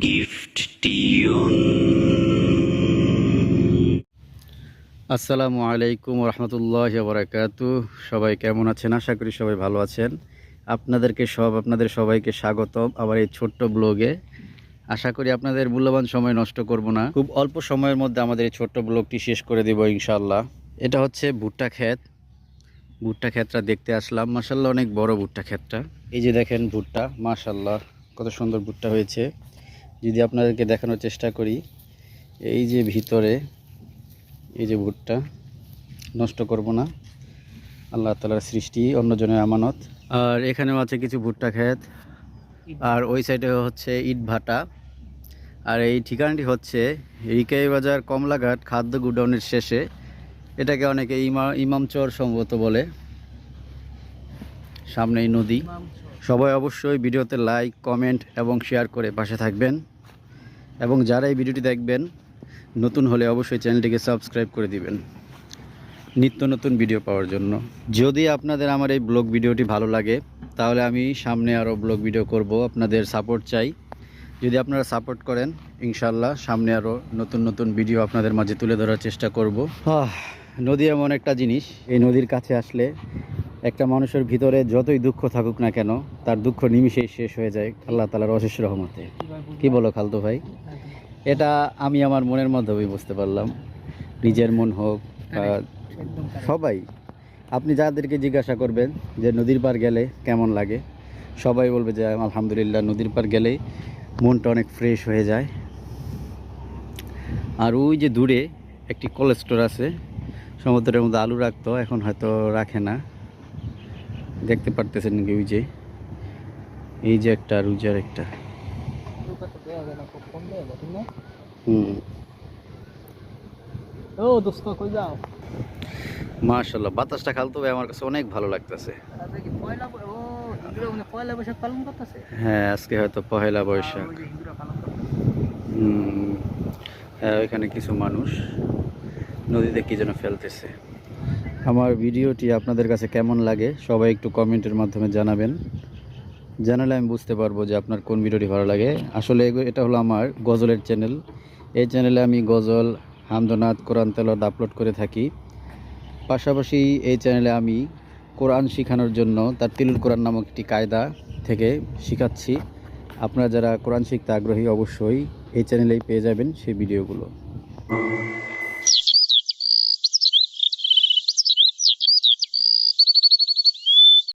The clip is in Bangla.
Gift tune. আসসালামু আলাইকুম রহমতুল্লাহি ওয়া বারাকাতুহু। সবাই কেমন আছেন? আশা করি সবাই ভালো আছেন। আপনাদের সবাইকে স্বাগতম আমার এই ছোট্ট ব্লগে। আশা করি আপনাদের মূল্যবান সময় নষ্ট করব না। খুব অল্প সময়ের মধ্যে আমাদের এই ছোট্ট ব্লগটি শেষ করে দেব ইনশাআল্লাহ। এটা হচ্ছে ভুট্টা ক্ষেত। ভুট্টা ক্ষেতটা দেখতে আসলাম। মাশাআল্লাহ অনেক বড় ভুট্টা ক্ষেতটা। এই যে দেখেন ভুট্টা, মাশাআল্লাহ কত সুন্দর ভুট্টা হয়েছে। যদি আপনাদেরকে দেখানোর চেষ্টা করি, এই যে ভিতরে এই যে ভুট্টা, নষ্ট করব না, আল্লাহ তাআলার সৃষ্টি, অন্যজনের আমানত। আর এখানেও আছে কিছু ভুট্টা ক্ষেত, আর ওই সাইডে হচ্ছে ইট ভাটা। আর এই ঠিকানাটি হচ্ছে রিকাই বাজার কমলাঘাট খাদ্য গুডাউনের শেষে। এটাকে অনেকে ইমামচর সম্ভবত বলে। সামনেই নদী। সবাই অবশ্যই ভিডিওতে লাইক, কমেন্ট এবং শেয়ার করে পাশে থাকবেন, এবং যারা এই ভিডিওটি দেখবেন নতুন হলে অবশ্যই চ্যানেলটিকে সাবস্ক্রাইব করে দিবেন নিত্য নতুন ভিডিও পাওয়ার জন্য। যদি আপনাদের আমার এই ব্লগ ভিডিওটি ভালো লাগে তাহলে আমি সামনে আরও ব্লগ ভিডিও করব। আপনাদের সাপোর্ট চাই। যদি আপনারা সাপোর্ট করেন ইনশাল্লাহ সামনে আরও নতুন নতুন ভিডিও আপনাদের মাঝে তুলে ধরার চেষ্টা করব। নদী এমন একটা জিনিস, এই নদীর কাছে আসলে একটা মানুষের ভিতরে যতই দুঃখ থাকুক না কেন, তার দুঃখ নিমিষেই শেষ হয়ে যায় আল্লাহ তাআলার অশেষ রহমতে। কি বলো খালতো ভাই? এটা আমি আমার মনের মাধ্যমেই বুঝতে পারলাম। নিজের মন হোক বা সবাই, আপনি যাদেরকে জিজ্ঞাসা করবেন যে নদীর পার গেলে কেমন লাগে, সবাই বলবে যে আলহামদুলিল্লাহ, নদীর পার গেলেই মনটা অনেক ফ্রেশ হয়ে যায়। আর ওই যে দূরে একটি কোল্ড স্টোর আছে, সমুদ্রের মধ্যে আলু রাখতো, এখন হয়তো রাখে না। দেখতে পারতেছেন নাকি? এই যে একটা রুজার একটা মাশাআল্লাহ বাতাসটা খালতো ভাই আমার কাছে অনেক ভালো লাগতেছে। হ্যাঁ, আজকে হয়তো পহেলা বৈশাখ। হ্যাঁ, ওইখানে কিছু মানুষ নদীতে কি যেন ফেলতেছে। আমার ভিডিওটি আপনাদের কাছে কেমন লাগে সবাই একটু কমেন্টের মাধ্যমে জানাবেন। জানালে আমি বুঝতে পারবো যে আপনার কোন ভিডিওটি ভালো লাগে। আসলে এটা হলো আমার গজলের চ্যানেল। এই চ্যানেলে আমি গজল, হামদনাথ, কোরআন তেলাওয়াত আপলোড করে থাকি। পাশাপাশি এই চ্যানেলে আমি কোরআন শেখানোর জন্য তার তিলুল কোরআন নামক একটি কায়দা থেকে শেখাচ্ছি। আপনারা যারা কোরআন শিখতে আগ্রহী অবশ্যই এই চ্যানেলেই পেয়ে যাবেন সেই ভিডিওগুলো।